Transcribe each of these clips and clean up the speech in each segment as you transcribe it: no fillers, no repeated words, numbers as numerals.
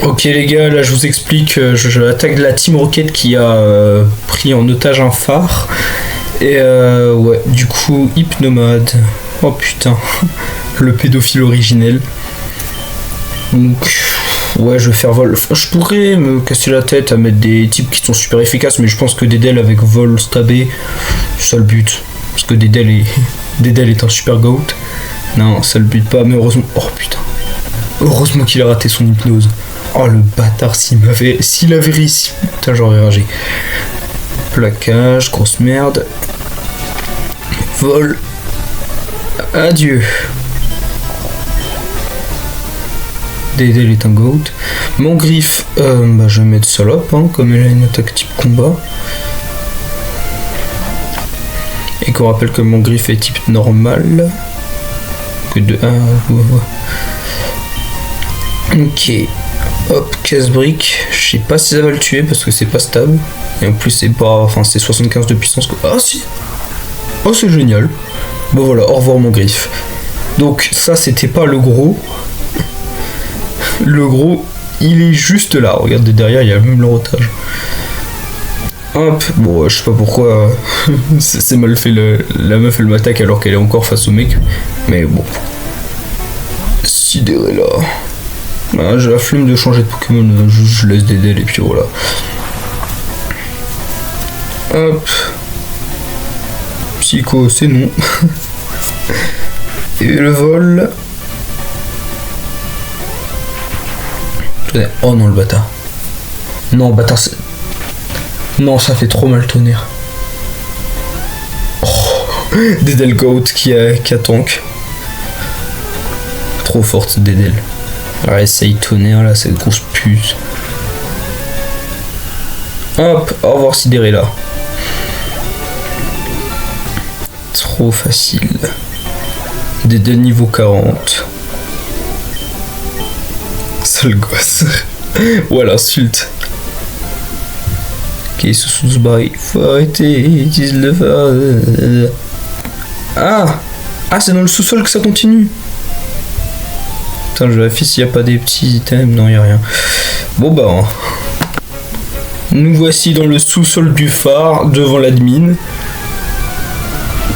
Ok les gars, là je vous explique, je attaque la Team Rocket qui a pris en otage un phare. Et ouais, du coup, Hypnomade. Oh putain, le pédophile originel. Donc, ouais, je vais faire vol. Je pourrais me casser la tête à mettre des types qui sont super efficaces, mais je pense que Dedel avec vol stabé, c'est ça le but. Parce que Dedel est un super goat. Non, ça le bute pas, mais heureusement. Oh putain. Heureusement qu'il a raté son hypnose. Oh le bâtard, s'il avait réussi. Putain, j'aurais ragé. Plaquage, grosse merde. Vol. Adieu. Dedel est un goat. Mon griffe, bah, je vais mettre salope, hein, comme elle a une attaque type combat. Et qu'on rappelle que mon griffe est type normal. Que de. Ok. Hop, casse-brique. Je sais pas si ça va le tuer parce que c'est pas stable. Et en plus, c'est pas. Enfin, c'est 75 de puissance. Ah si. Oh, c'est génial. Bon, voilà, au revoir mon griffe. Donc, ça, c'était pas le gros. Le gros, il est juste là. Regardez derrière, il y a même le rotage. Hop, bon, je sais pas pourquoi c'est mal fait. La meuf, elle m'attaque alors qu'elle est encore face au mec. Mais bon. Sidéré là. Ah, j'ai la flemme de changer de Pokémon. Je laisse des dés et puis voilà. Hop. Psycho, c'est non. Et le vol. Oh non, le bâtard. Non, bâtard, c'est. Non, ça fait trop mal tonnerre. Oh, Dedel Goat qui a tank. Trop forte Dedel. Alors essaye tonnerre là, cette grosse pute. Hop, au revoir sidéré là. Trop facile. Dedel niveau 40. Sale gosse. Voilà, insulte. Ok, sous bail. Faut arrêter. Ils le faire. Ah, c'est dans le sous-sol que ça continue. Putain, je vérifie s'il n'y a pas des petits items. Non, il n'y a rien. Bon bah. Hein. Nous voici dans le sous-sol du phare, devant l'admin.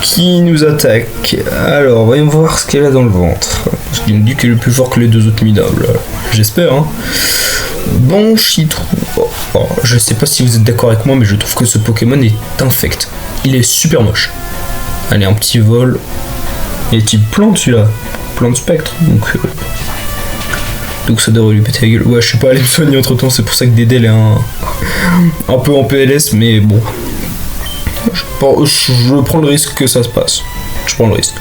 Qui nous attaque. Alors, voyons voir ce qu'elle a dans le ventre. Parce qu'il nous dit qu'elle est plus fort que les deux autres minables. J'espère, hein. Bon chitrou. Oh, je sais pas si vous êtes d'accord avec moi, mais je trouve que ce Pokémon est infect. Il est super moche. Allez, un petit vol. Il est type plante celui-là. Plante spectre. Donc ça devrait lui péter la gueule. Ouais, je suis pas allé me soigner entre temps, c'est pour ça que Dedel est un peu en PLS, mais bon. Je prends le risque que ça se passe. Je prends le risque.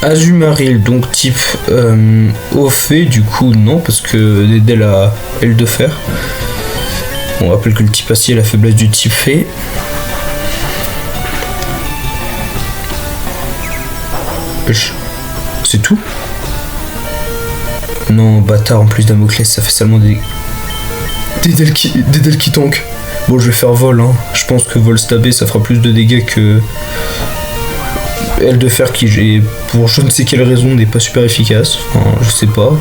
Azumarill, donc type au fait, du coup non, parce que Dedel a L de fer. On rappelle que le type acier est la faiblesse du type fée. C'est tout? Non, bâtard, en plus Damoclès, ça fait seulement des... Dedel qui tank. Bon, je vais faire vol, hein. Je pense que vol stabé, ça fera plus de dégâts que... L de fer qui, j'ai, pour je ne sais quelle raison, n'est pas super efficace. Enfin, je sais pas.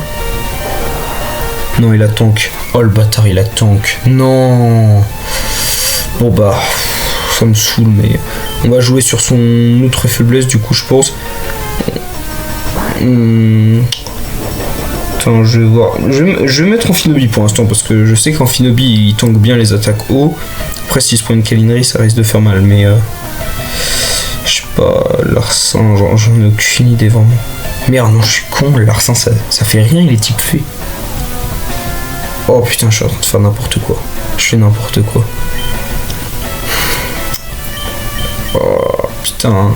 Non, il a tank. Oh, le bâtard, il a tank. Non. Bon, bah... Ça me saoule, mais... On va jouer sur son autre faiblesse, du coup, je pense. Attends, je vais voir. Je vais mettre Amphinobi pour l'instant, parce que je sais qu'Amphinobi, il tank bien les attaques haut. Après, s'il se prend une câlinerie, ça risque de faire mal, mais... Je sais pas, Larcin, j'en ai aucune idée vraiment. Merde, non, je suis con, Larcin, ça fait rien, il est type fée. Oh putain, je suis en train de faire n'importe quoi. Je fais n'importe quoi. Oh putain.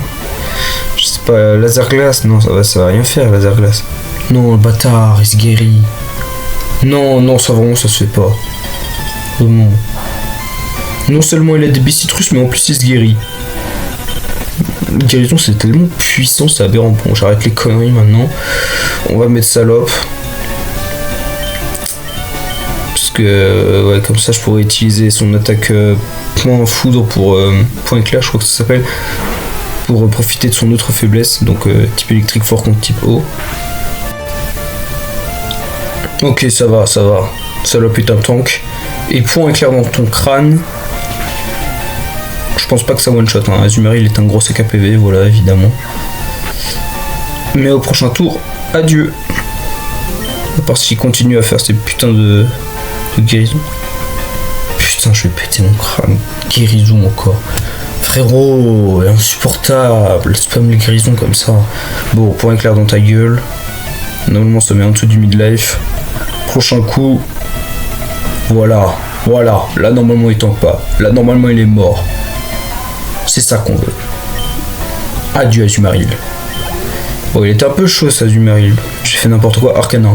Je sais pas, laser glace, non, ça va rien faire, laser glace. Non, le bâtard, il se guérit. Non, ça vraiment, ça se fait pas. Vraiment. Non seulement il a des bicitrus, mais en plus il se guérit. Guérison, c'est tellement puissant, c'est aberrant. Bon, j'arrête les conneries maintenant. On va mettre salope. Parce que, ouais, comme ça, je pourrais utiliser son attaque point foudre pour point éclair, je crois que ça s'appelle. Pour profiter de son autre faiblesse. Donc, type électrique fort contre type eau. Ok, ça va, ça va. Salope est un tank. Et point éclair dans ton crâne. Je pense pas que ça one shot. Hein. Azumarill est un gros CKPV, voilà, évidemment. Mais au prochain tour, adieu. À part s'il continue à faire ces putains de guérisons. Putain, je vais péter mon crâne. Guérison encore. Frérot, insupportable. Spam les guérisons comme ça. Bon, point éclair dans ta gueule. Normalement, ça met en dessous du midlife. Prochain coup. Voilà. Voilà. Là, normalement, il tank pas. Là, normalement, il est mort. C'est ça qu'on veut. Adieu, Azumarill. Bon, il était un peu chaud, ça, Azumarill. J'ai fait n'importe quoi. Arcana.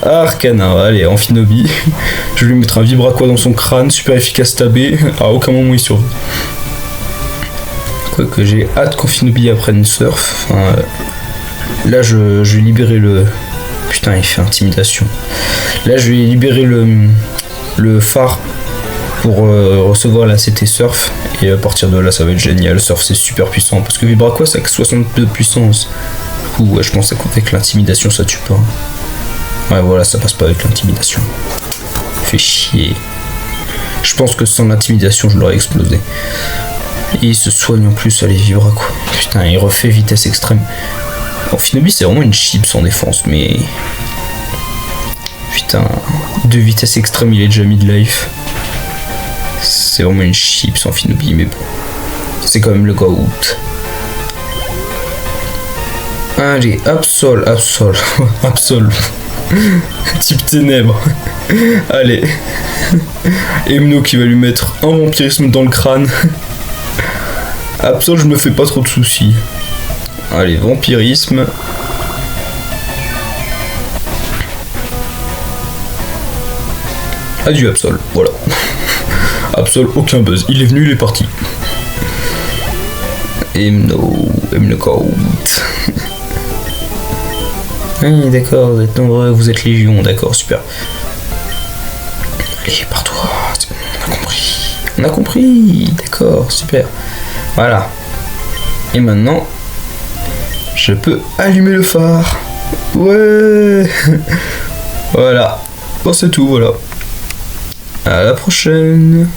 Arcana. Allez, Amphinobi. Je vais lui mettre un Vibraqua dans son crâne. Super efficace tabé. À aucun moment, il survit. Quoique j'ai hâte qu'Amphinobi apprenne surf. Enfin, là, je vais libérer le... Putain, il fait intimidation. Là, je vais libérer le phare pour recevoir la CT surf. Et à partir de là, ça va être génial. Surf, c'est super puissant. Parce que Vibraqua, ça a que 62 de puissance. Ouais, je pense qu'avec l'intimidation, ça tue pas. Ouais, voilà, ça passe pas avec l'intimidation. Fait chier. Je pense que sans l'intimidation, je l'aurais explosé. Et il se soigne en plus, allez, Vibraqua. Putain, il refait vitesse extrême. Amphinobi, c'est vraiment une chip sans défense, mais... Putain, de vitesse extrême, il est déjà mid-life. C'est vraiment une chip sans Amphinobi, mais bon. C'est quand même le GOAT. Allez, Absol. Absol. Type ténèbres. Allez. Emno qui va lui mettre un vampirisme dans le crâne. Absol, je me fais pas trop de soucis. Allez, vampirisme. Adieu Absol, voilà. Absol, aucun buzz. Il est venu, il est parti. Emno Goat. Oui, d'accord, vous êtes nombreux, vous êtes légion, d'accord, super. Allez, pars-toi, c'est bon, on a compris. On a compris, d'accord, super. Voilà. Et maintenant, je peux allumer le phare. Ouais. Voilà. Bon, c'est tout, voilà. À la prochaine.